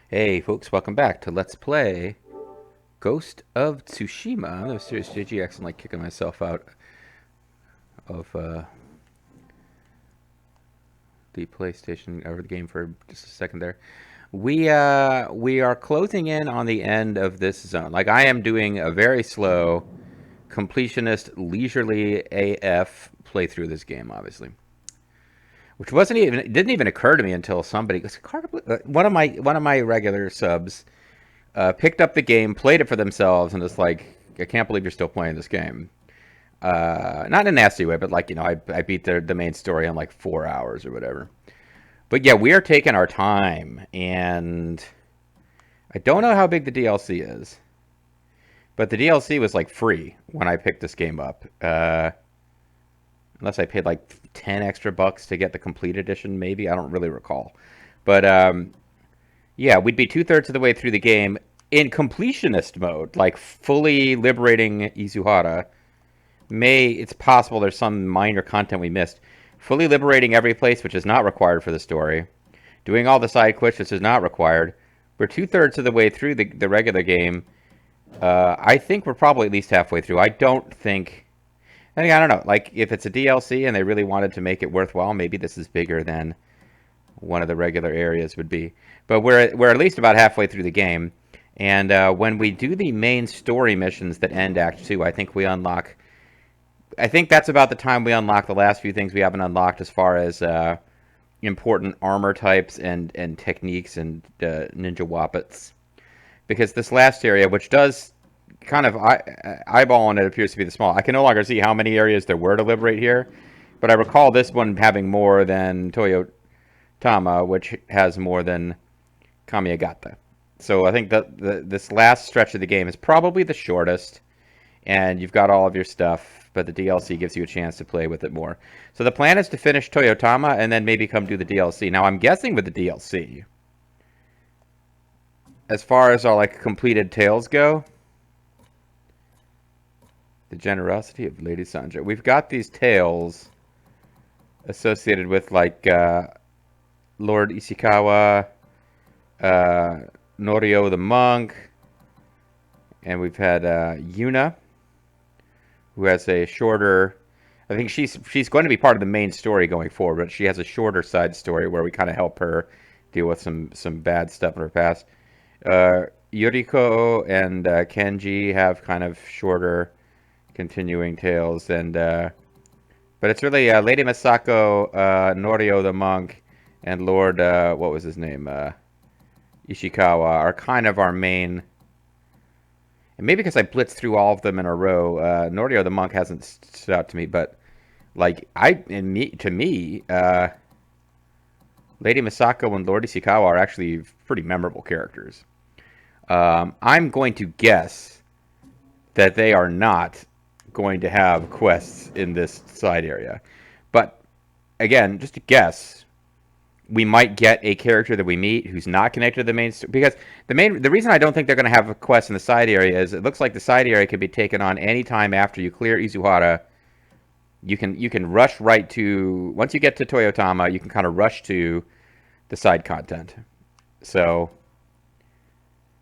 Hey folks, welcome back to Let's Play Ghost of Tsushima. I'm no serious JGX. I'm like kicking myself out of the PlayStation over the game for just a second there. We are closing in on the end of this zone. Like I am doing a very slow, completionist, leisurely AF playthrough of this game, obviously. Which wasn't even it didn't even occur to me until somebody one of my regular subs picked up the game, played it for themselves, and it's like, I can't believe you're still playing this game. Not in a nasty way, but like, I beat the main story in like 4 hours or whatever. But yeah, we are taking our time, and I don't know how big the DLC is, but the DLC was like free when I picked this game up. Unless I paid like 10 extra bucks to get the complete edition, maybe. I don't really recall. But yeah, we'd be two-thirds of the way through the game in completionist mode, like fully liberating Izuhara. It's possible there's some minor content we missed. Fully liberating every place, which is not required for the story. Doing all the side quests, which is not required. We're two-thirds of the way through the regular game. I think we're probably at least halfway through. I don't think... I don't know. Like, if it's a DLC and they really wanted to make it worthwhile, maybe this is bigger than one of the regular areas would be. But we're at least about halfway through the game, and when we do the main story missions that end Act 2, I think we unlock. I think that's about the time we unlock the last few things we haven't unlocked as far as important armor types and techniques and ninja wappets. Because this last area, which does kind of eyeballing it, appears to be the small. I can no longer see how many areas there were to liberate here, but I recall this one having more than Tama, which has more than Kamiagata. So I think that this last stretch of the game is probably the shortest, and you've got all of your stuff, but the DLC gives you a chance to play with it more. So the plan is to finish Toyotama and then maybe come do the DLC. Now I'm guessing with the DLC, as far as our like completed tales go, the generosity of Lady Sanjo. We've got these tales associated with like Lord Ishikawa, uh, Norio the monk, and we've had Yuna, who has a shorter. I think she's going to be part of the main story going forward, but she has a shorter side story where we kind of help her deal with some bad stuff in her past. Yuriko and Kenji have kind of shorter, continuing tales, and but it's really Lady Masako, Norio the monk, and Lord what was his name, Ishikawa are kind of our main. And maybe because I blitzed through all of them in a row, Norio the monk hasn't stood out to me, but like to me, Lady Misako and Lord Ishikawa are actually pretty memorable characters. I'm going to guess that they are not going to have quests in this side area, but again, just a guess. We might get a character that we meet who's not connected to the main story, because the reason I don't think they're going to have a quest in the side area is it looks like the side area can be taken on anytime after you clear Izuhara. You can rush right to, once you get to Toyotama, you can kind of rush to the side content. So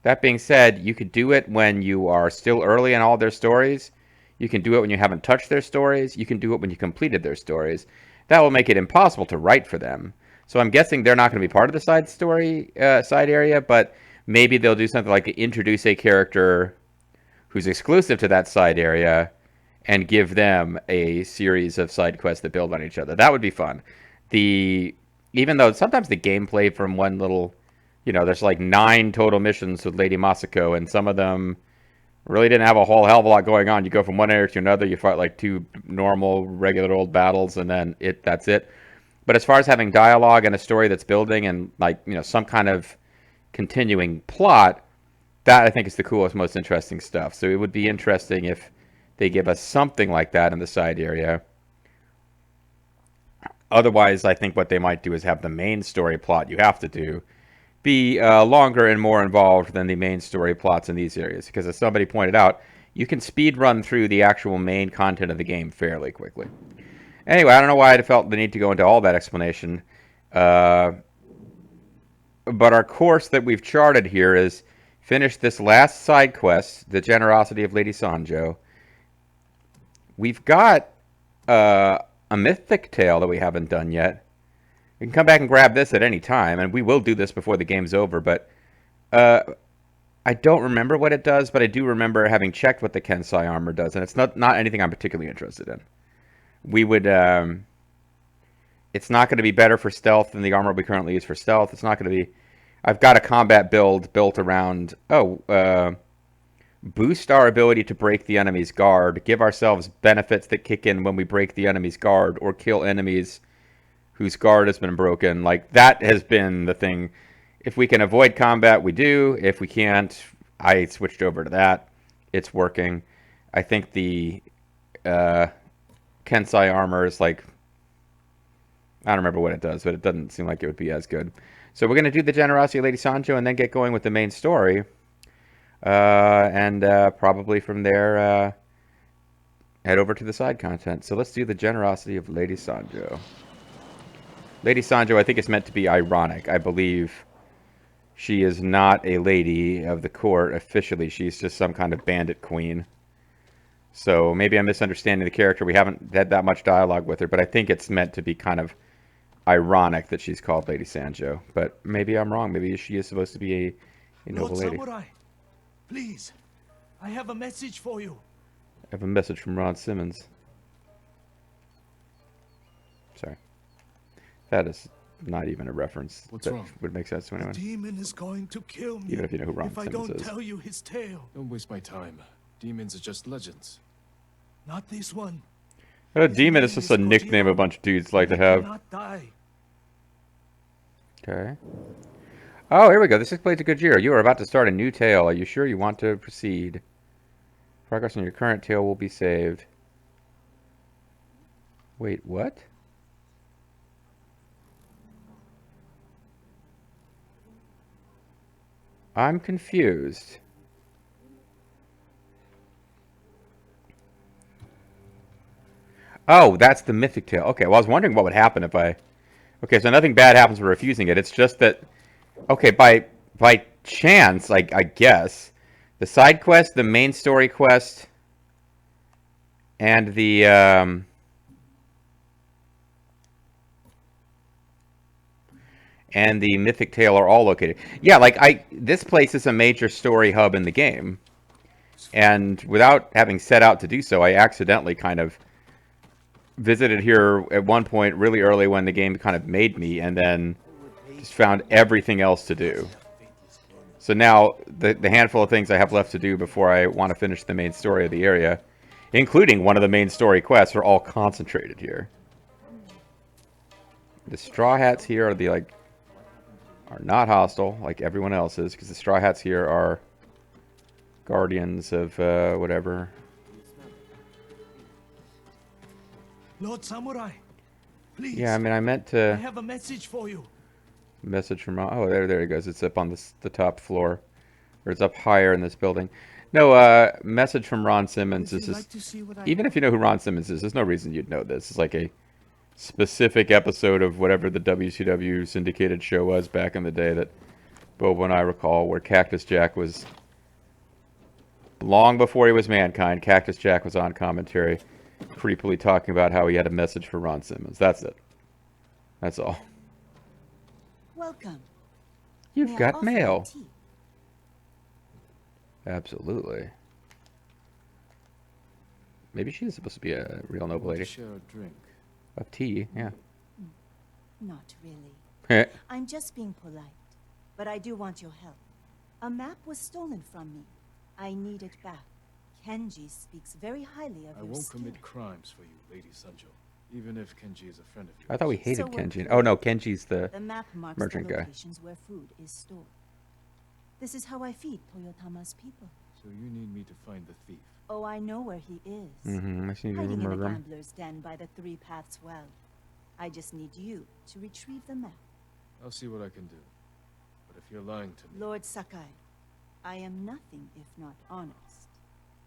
that being said, you could do it when you are still early in all their stories. You can do it when you haven't touched their stories. You can do it when you completed their stories. That will make it impossible to write for them. So I'm guessing they're not going to be part of the side story, side area, but maybe they'll do something like introduce a character who's exclusive to that side area and give them a series of side quests that build on each other. That would be fun. The Even though sometimes the gameplay from one little, there's like 9 total missions with Lady Masako, and some of them really didn't have a whole hell of a lot going on. You go from one area to another, you fight like 2 normal, regular old battles, and then that's it. But as far as having dialogue and a story that's building and like, some kind of continuing plot, that I think is the coolest, most interesting stuff. So it would be interesting if they give us something like that in the side area. Otherwise, I think what they might do is have the main story plot you have to do be longer and more involved than the main story plots in these areas. Because as somebody pointed out, you can speed run through the actual main content of the game fairly quickly. Anyway, I don't know why I felt the need to go into all that explanation. But our course that we've charted here is finish this last side quest, the generosity of Lady Sanjo. We've got a mythic tale that we haven't done yet. You can come back and grab this at any time, and we will do this before the game's over, but I don't remember what it does, but I do remember having checked what the Kensai armor does, and it's not anything I'm particularly interested in. We would... it's not going to be better for stealth than the armor we currently use for stealth. It's not going to be... I've got a combat build built around... boost our ability to break the enemy's guard, give ourselves benefits that kick in when we break the enemy's guard, or kill enemies whose guard has been broken. Like, that has been the thing. If we can avoid combat, we do. If we can't, I switched over to that. It's working. I think the Kensai armor is like... I don't remember what it does, but it doesn't seem like it would be as good. So we're going to do the Generosity of Lady Sanjo and then get going with the main story. And probably from there head over to the side content. So let's do the Generosity of Lady Sanjo. Lady Sanjo, I think, is meant to be ironic. I believe she is not a lady of the court officially. She's just some kind of bandit queen. So maybe I'm misunderstanding the character. We haven't had that much dialogue with her, but I think it's meant to be kind of ironic that she's called Lady Sanjo. But maybe I'm wrong. Maybe she is supposed to be a noble lady. Samurai, please, I have a message for you. I have a message from Ron Simmons. Sorry. That is not even a reference. What's that wrong? Would make sense to anyone. The demon is going to kill me Even if you know who Ron if I Simmons don't is. tell you his tale. Don't waste my time. Demons are just legends. Not this one. A demon is just a nickname a bunch of dudes like to have. Not die. Okay. Oh, here we go. This explains a good year. You are about to start a new tale. Are you sure you want to proceed? Progress on your current tale will be saved. Wait, what? I'm confused. Oh, that's the mythic tale. Okay, well, I was wondering what would happen if I... Okay, so nothing bad happens for refusing it. It's just that... Okay, by chance, I guess, the side quest, the main story quest, and the... and the mythic tale are all located. Yeah, like, this place is a major story hub in the game. And without having set out to do so, I accidentally kind of visited here at one point really early when the game kind of made me, and then just found everything else to do. So now, the handful of things I have left to do before I want to finish the main story of the area, including one of the main story quests, are all concentrated here. The Straw Hats here are are not hostile like everyone else is, because the Straw Hats here are guardians of whatever. Lord Samurai, please. Yeah, I mean, I meant to... I have a message for you. Message from... Oh, there it goes. It's up on the top floor. Or it's up higher in this building. No, message from Ron Simmons. This is... Even if you know who Ron Simmons is, there's no reason you'd know this. It's like a specific episode of whatever the WCW syndicated show was back in the day that Bobo and I recall, where Cactus Jack was... Long before he was Mankind, Cactus Jack was on commentary, creepily talking about how he had a message for Ron Simmons. That's it. That's all. Welcome. You've got mail. Tea? Absolutely. Maybe she is supposed to be a real noble lady. Share a drink. Of tea, yeah. Not really. I'm just being polite. But I do want your help. A map was stolen from me. I need it back. Kenji speaks very highly of I your won't skill. commit crimes for you, Lady Sanjo. Even if Kenji is a friend of yours. I thought we hated So we're Kenji. clear. Oh no, Kenji's the map marks merchant the guy. locations where food is stored. This is how I feed Toyotama's people. So you need me to find the thief. Oh, I know where he is. Mm-hmm. I just need to Hiding in a murder him. gambler's den by the Three Paths Well. I just need you to retrieve the map. I'll see what I can do. But if you're lying to me... Lord Sakai, I am nothing if not honest.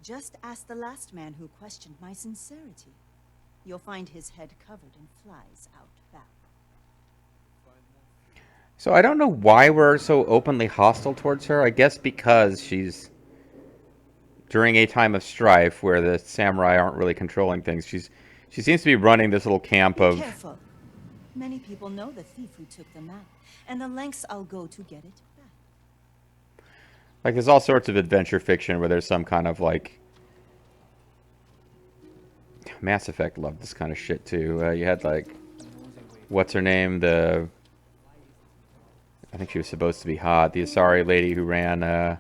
Just ask the last man who questioned my sincerity. You'll find his head covered in flies out back. So I don't know why we're so openly hostile towards her. I guess because she's during a time of strife where the samurai aren't really controlling things. She seems to be running this little camp Be of careful. Many people know the thief who took the map, and the lengths I'll go to get it back. like there's all sorts of adventure fiction where there's some kind of like Mass Effect loved this kind of shit too. You had like what's her name? I think she was supposed to be hot. The Asari lady who ran.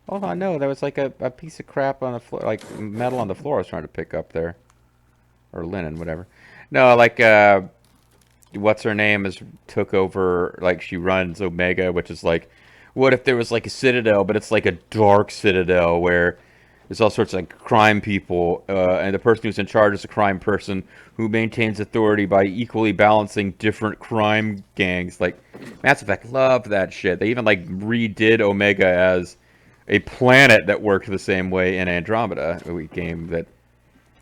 Hold on, no, there was like a piece of crap on the floor, like metal on the floor. I was trying to pick up there, or linen, whatever. No, like what's her name took over. Like she runs Omega, which is like, what if there was like a citadel, but it's like a dark citadel where there's all sorts of like crime people, and the person who's in charge is a crime person who maintains authority by equally balancing different crime gangs. Like Mass Effect loved that shit. They even like redid Omega as a planet that worked the same way in Andromeda, a game that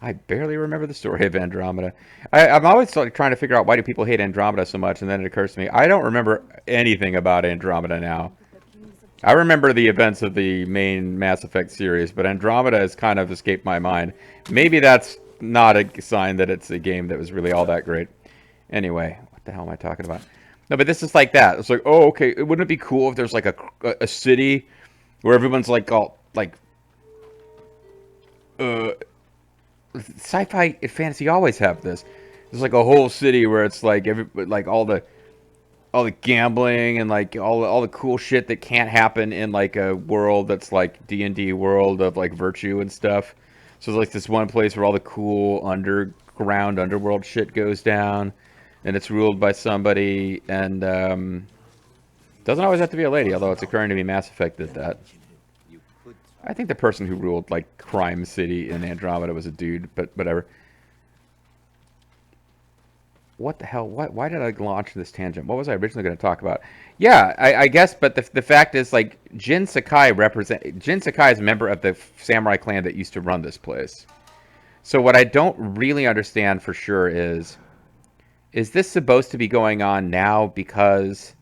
I barely remember the story of Andromeda. I'm always like, trying to figure out why do people hate Andromeda so much, and then it occurs to me I don't remember anything about Andromeda now. I remember the events of the main Mass Effect series, but Andromeda has kind of escaped my mind. Maybe that's not a sign that it's a game that was really all that great. Anyway, what the hell am I talking about? No, but this is like that. It's like, oh, okay, wouldn't it be cool if there's like a city where everyone's like all like sci-fi and fantasy always have this. There's like a whole city where it's like like all the gambling and like all the cool shit that can't happen in like a world that's like D&D world of like virtue and stuff. So there's like this one place where all the cool underworld shit goes down, and it's ruled by somebody, and doesn't always have to be a lady, although it's occurring to me Mass Effect did that. I think the person who ruled like Crime City in Andromeda was a dude, but whatever. What the hell? Why did I launch this tangent? What was I originally going to talk about? Yeah, I guess, but the fact is, like, Jin Sakai is a member of the samurai clan that used to run this place. So what I don't really understand for sure is this supposed to be going on now because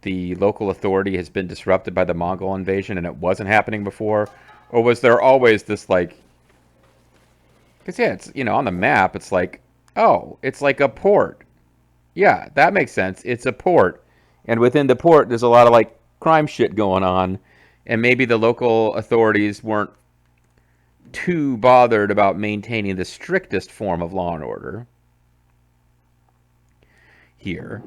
the local authority has been disrupted by the Mongol invasion and it wasn't happening before? Or was there always this, like... Because, yeah, it's, you know, on the map, it's like, oh, it's like a port. Yeah, that makes sense. It's a port. And within the port, there's a lot of, like, crime shit going on. And maybe the local authorities weren't too bothered about maintaining the strictest form of law and order here.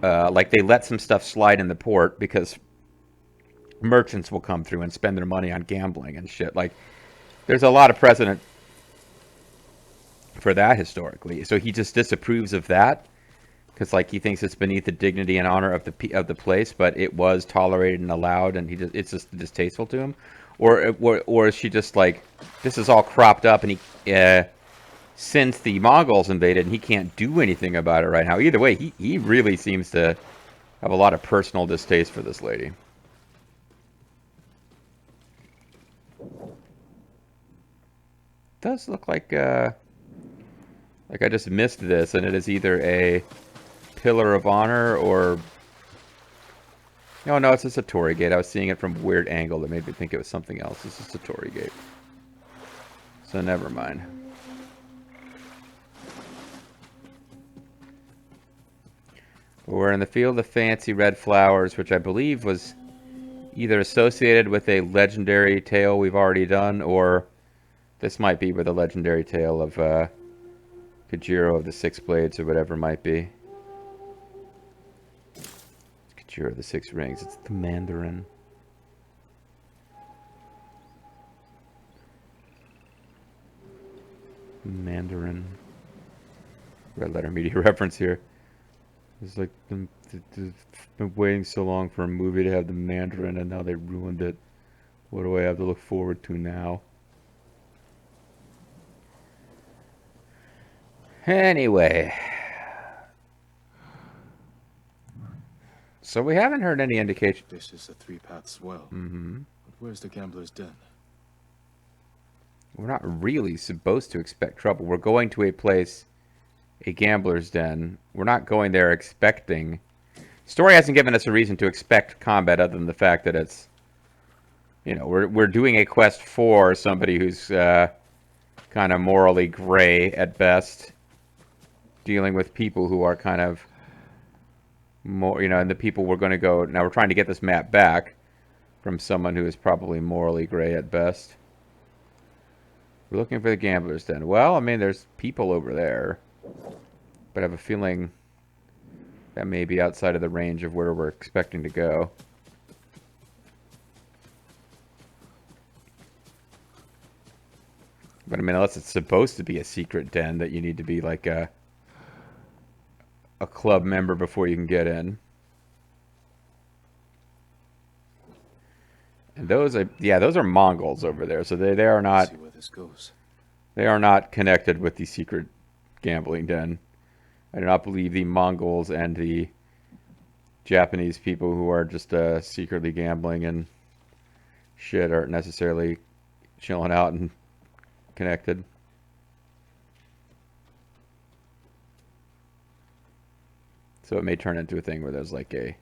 Like, they let some stuff slide in the port because merchants will come through and spend their money on gambling and shit. Like, there's a lot of precedent for that historically. So he just disapproves of that because, like, he thinks it's beneath the dignity and honor of the place, but it was tolerated and allowed, and it's just distasteful to him. Or is she just like, this is all cropped up, and he since the Mongols invaded, and he can't do anything about it right now. Either way, he really seems to have a lot of personal distaste for this lady. Does look like I just missed this, and it is either a pillar of honor or... No, it's a Satori gate. I was seeing it from a weird angle that made me think it was something else. It's a Satori gate. So never mind. We're in the field of fancy red flowers, which I believe was either associated with a legendary tale we've already done, or this might be with a legendary tale of Kajiro of the Six Blades, or whatever it might be. Kajiro of the Six Rings. It's the Mandarin. Mandarin. Red letter media reference here. It's like been waiting so long for a movie to have the Mandarin, and now they ruined it. What do I have to look forward to now? Anyway. So we haven't heard any indication. This is a three-paths well. Mm-hmm. But where's the gambler's den? We're not really supposed to expect trouble. We're going to a place, a gambler's den. We're not going there expecting Story hasn't given us a reason to expect combat other than the fact that it's, you know, we're doing a quest for somebody who's kind of morally gray at best, dealing with people who are kind of more, you know, and the people we're going to go, now we're trying to get this map back from someone who is probably morally gray at best. We're looking for the gambler's den. Well, I mean, there's people over there, but I have a feeling that may be outside of the range of where we're expecting to go. But I mean, unless it's supposed to be a secret den that you need to be like a club member before you can get in. And those are, yeah, those are Mongols over there. So they are not, See where this goes. they are not connected with the secret gambling den. I do not believe the Mongols and the Japanese people who are just secretly gambling and shit aren't necessarily chilling out and connected. So it may turn into a thing where there's like a...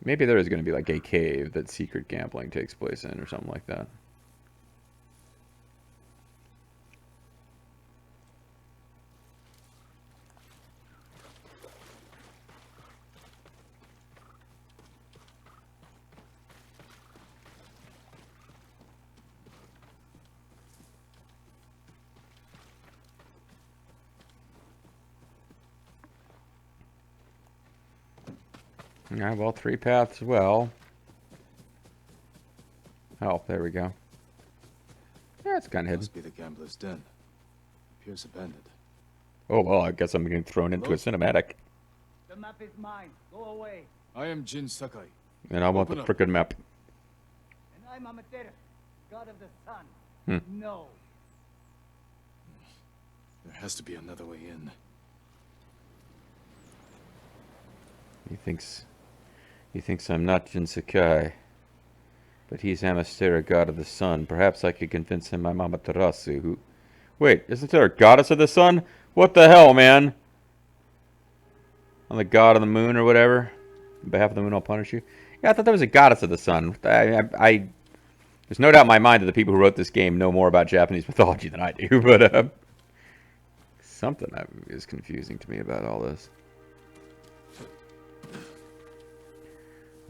Maybe there is going to be like a cave that secret gambling takes place in or something like that. Yeah, well, 3 paths well. Oh, there we go. Yeah, it's kind of hidden. Must be the gambler's den. Appears abandoned. Oh, well, I guess I'm getting thrown into a cinematic. The map is mine. Go away. I am Jin Sakai. And I want the Open up. frickin' map. And I'm Amaterasu, god of the sun. Hmm. No. There has to be another way in. He thinks I'm not Jin Sakai. But he's Amastera, god of the sun. Perhaps I could convince him I'm Amaterasu, who... Wait, isn't there a goddess of the sun? What the hell, man? I'm the god of the moon or whatever. On behalf of the moon, I'll punish you. Yeah, I thought there was a goddess of the sun. There's no doubt in my mind that the people who wrote this game know more about Japanese mythology than I do, but something is confusing to me about all this.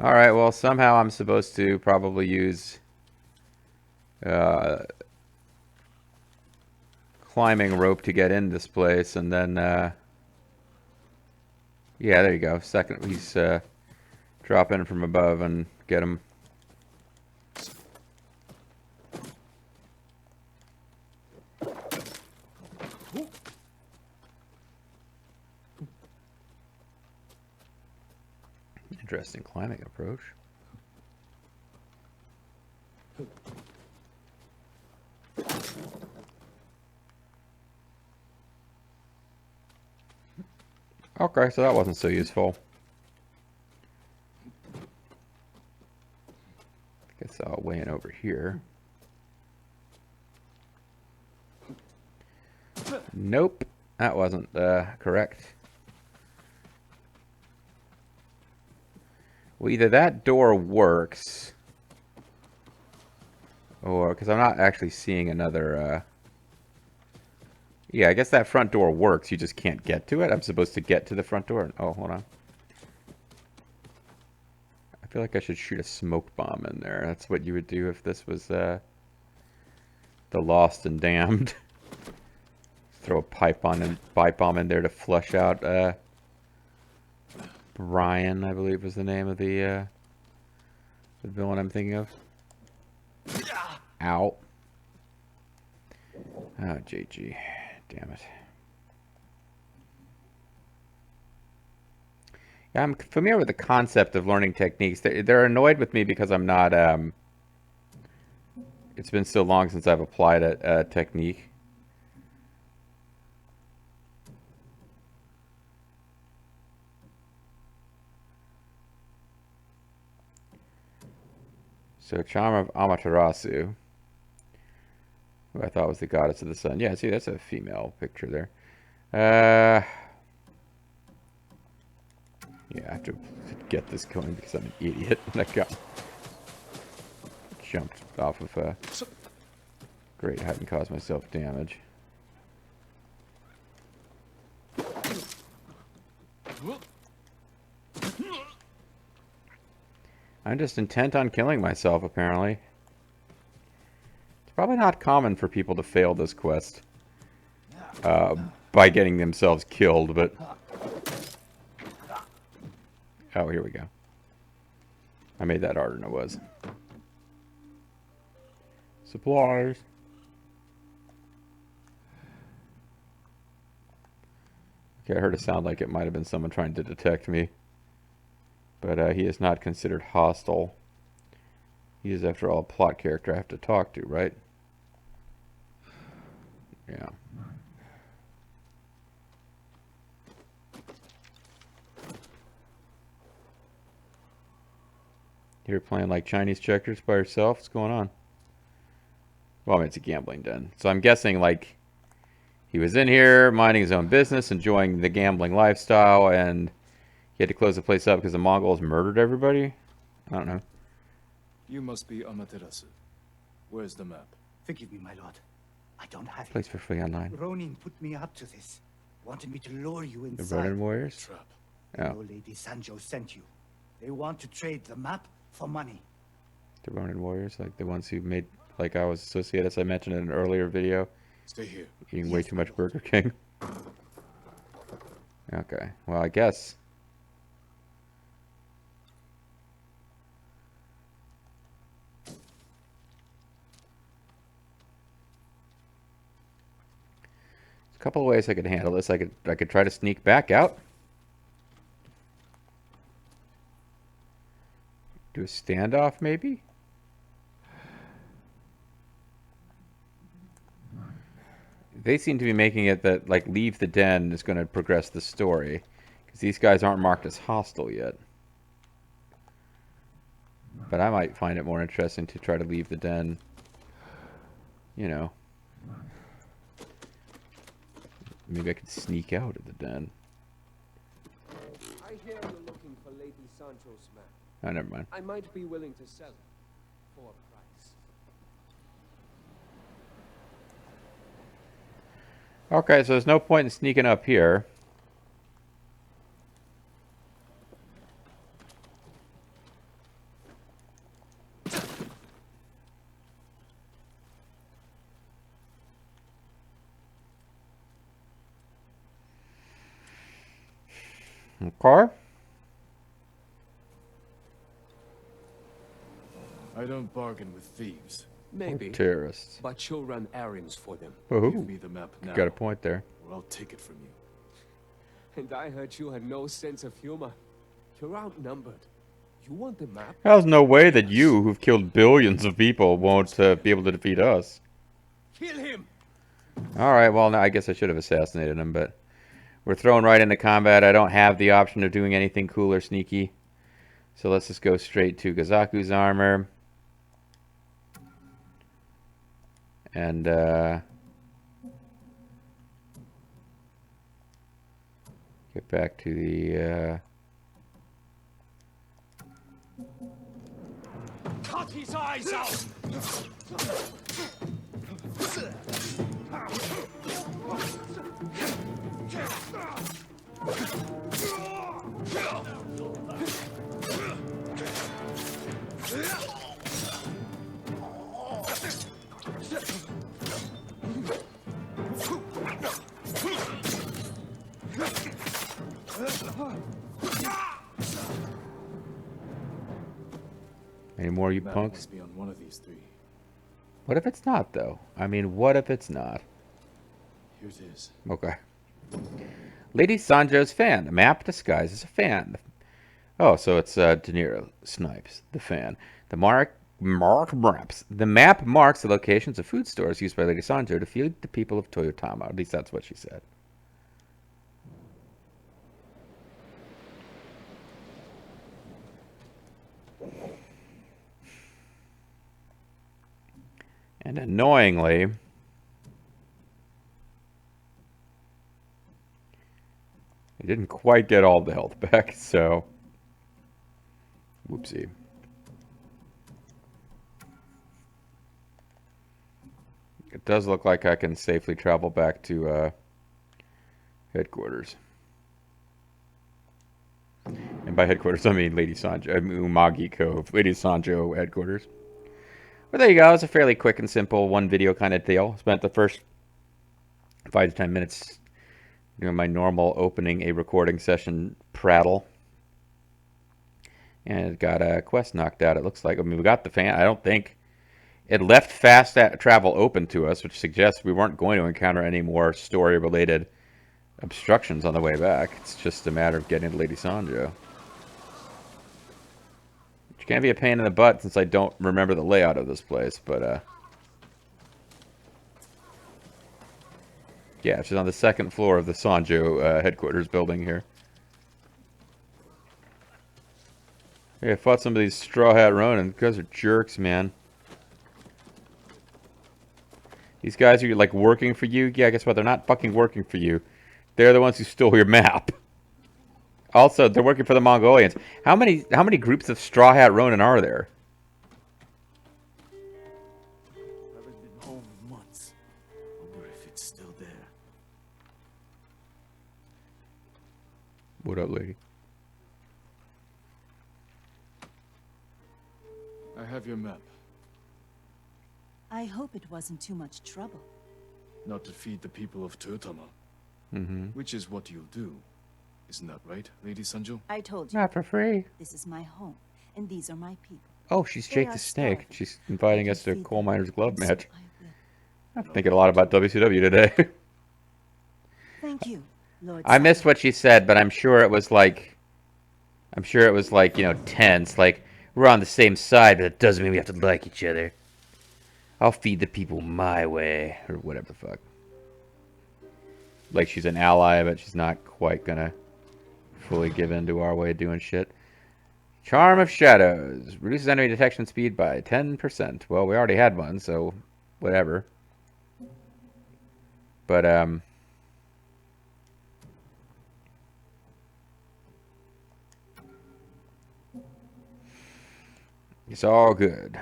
Alright, well, somehow I'm supposed to probably use climbing rope to get in this place, and then, yeah, there you go. Second, he's drop in from above and get him. Interesting climbing approach. Okay, so that wasn't so useful. Guess I'll weigh in over here. Nope, that wasn't correct. Well, either that door works, or, because I'm not actually seeing another, yeah, I guess that front door works, you just can't get to it. I'm supposed to get to the front door. Oh, hold on. I feel like I should shoot a smoke bomb in there. That's what you would do if this was, the Lost and Damned. Throw a pipe bomb in there to flush out, Brian, I believe was the name of the villain I'm thinking of. Ow. Oh, JG. Damn it. Yeah, I'm familiar with the concept of learning techniques. They're annoyed with me because I'm not, it's been so long since I've applied a technique. So, Charm of Amaterasu, who I thought was the goddess of the sun. Yeah, see, that's a female picture there. Yeah, I have to get this going because I'm an idiot. And I got jumped off of a... Great, I hadn't caused myself damage. I'm just intent on killing myself, apparently. It's probably not common for people to fail this quest by getting themselves killed, but... Oh, here we go. I made that harder than it was. Supplies. Okay, I heard a sound like it might have been someone trying to detect me. But he is not considered hostile. He is, after all, a plot character I have to talk to, right? Yeah. You're playing like Chinese checkers by yourself? What's going on? Well, I mean, it's a gambling den. So I'm guessing, like, he was in here, minding his own business, enjoying the gambling lifestyle, and he had to close the place up because the Mongols murdered everybody? I don't know. You must be Amaterasu. Where's the map? Forgive me, my lord. I don't have Plays for free online. Ronin put me up to this. Wanted me to lure you The inside. Ronin Warriors? Trap. Yeah. No Lady Sanjo sent you. They want to trade the map for money. The Ronin Warriors, like the ones who made, like I was associated, as I mentioned in an earlier video, Stay here. eating way too much Burger King. Okay, well, I guess. There's a couple of ways I could handle this. I could try to sneak back out. Do a standoff, maybe? They seem to be making it that, like, leave the den is going to progress the story. Because these guys aren't marked as hostile yet. But I might find it more interesting to try to leave the den. You know. Maybe I could sneak out of the den. I hear you're looking for Lady Sancho's map. Oh, never mind. I might be willing to sell it for a price. Okay, so there's no point in sneaking up here. Okay. I don't bargain with thieves. Maybe, Terrorists. but you'll run errands for them. Ooh, Give me the map now, got a point there. or I'll take it from you. And I heard you had no sense of humor. You're outnumbered. You want the map? There's no way that you, who've killed billions of people, won't be able to defeat us. Kill him! Alright, well, now I guess I should have assassinated him, but we're thrown right into combat. I don't have the option of doing anything cool or sneaky. So let's just go straight to Gazaku's armor. And, get back to the, Cut his eyes out! any more, you Map punks? must be on one of these three. What if it's not, though? I mean, what if it's not? Here it is. Okay. Lady Sanjo's fan. A map disguised as a fan. Oh, so it's De Niro Snipes, the fan. The map marks the locations of food stores used by Lady Sanjo to feed the people of Toyotama. At least that's what she said. And annoyingly, didn't quite get all the health back, so... Whoopsie. It does look like I can safely travel back to headquarters. And by headquarters, I mean Lady Sanjo, Umagi Cove, Lady Sanjo headquarters. But there you go. It's a fairly quick and simple one video kind of deal. Spent the first 5 to 10 minutes doing my normal opening a recording session prattle. And it got a quest knocked out, it looks like. I mean, we got the fan. I don't think it left fast travel open to us, which suggests we weren't going to encounter any more story-related obstructions on the way back. It's just a matter of getting to Lady Sanjo. Which can be a pain in the butt since I don't remember the layout of this place, but yeah, she's on the second floor of the Sanjo headquarters building here. Yeah, I fought some of these Straw Hat Ronin. These guys are jerks, man. These guys are like working for you. Yeah, guess what? They're not fucking working for you. They're the ones who stole your map. Also, they're working for the Mongolians. How many groups of Straw Hat Ronin are there? Haven't been home in months. Wonder if it's still there. What up, lady? I have your map. I hope it wasn't too much trouble. Not to feed the people of Tsushima. Which is what you'll do. Isn't that right, Lady Sanjo? I told you. Not for free. This is my home, and these are my people. Oh, she's They Jake are the Snake. starving. She's inviting I us can to a feed Coal them, Miner's Glove and so match. I will. I'm thinking a lot about WCW today. Thank you, Lord. I missed Sanjo. what she said, but I'm sure it was like, you know, tense. Like, we're on the same side, but it doesn't mean we have to like each other. I'll feed the people my way, or whatever the fuck. Like she's an ally, but she's not quite gonna fully give in to our way of doing shit. Charm of Shadows. Reduces enemy detection speed by 10%. Well, we already had one, so whatever. But, it's all good.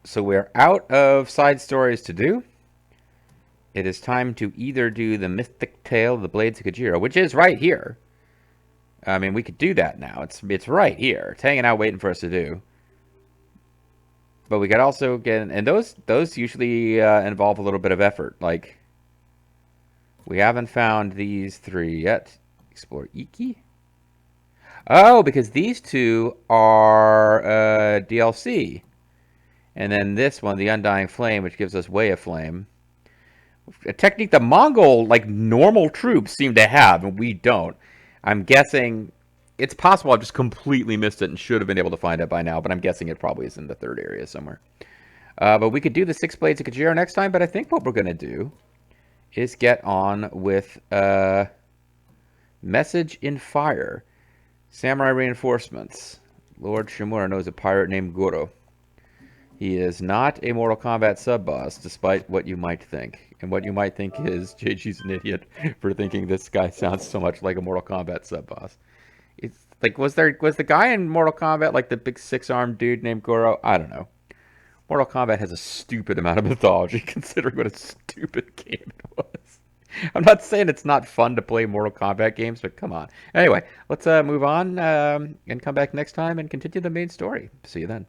So we're out of side stories to do. It is time to either do the Mystic Tale of the Blades of Kajira, which is right here. I mean, we could do that now. It's right here. It's hanging out waiting for us to do. But we could also get... And those usually involve a little bit of effort. Like, we haven't found these 3 yet. Explore Iki? Oh, because these 2 are DLC. And then this one, the Undying Flame, which gives us Way of Flame. A technique the Mongol, like, normal troops seem to have, and we don't. I'm guessing... It's possible I've just completely missed it and should have been able to find it by now, but I'm guessing it probably is in the 3rd area somewhere. But we could do the 6 Blades of Kajira next time, but I think what we're going to do is get on with Message in Fire. Samurai Reinforcements. Lord Shimura knows a pirate named Goro. He is not a Mortal Kombat sub-boss, despite what you might think. And what you might think is, JG's an idiot for thinking this guy sounds so much like a Mortal Kombat sub-boss. It's like, was the guy in Mortal Kombat like the big 6-armed dude named Goro? I don't know. Mortal Kombat has a stupid amount of mythology, considering what a stupid game it was. I'm not saying it's not fun to play Mortal Kombat games, but come on. Anyway, let's move on and come back next time and continue the main story. See you then.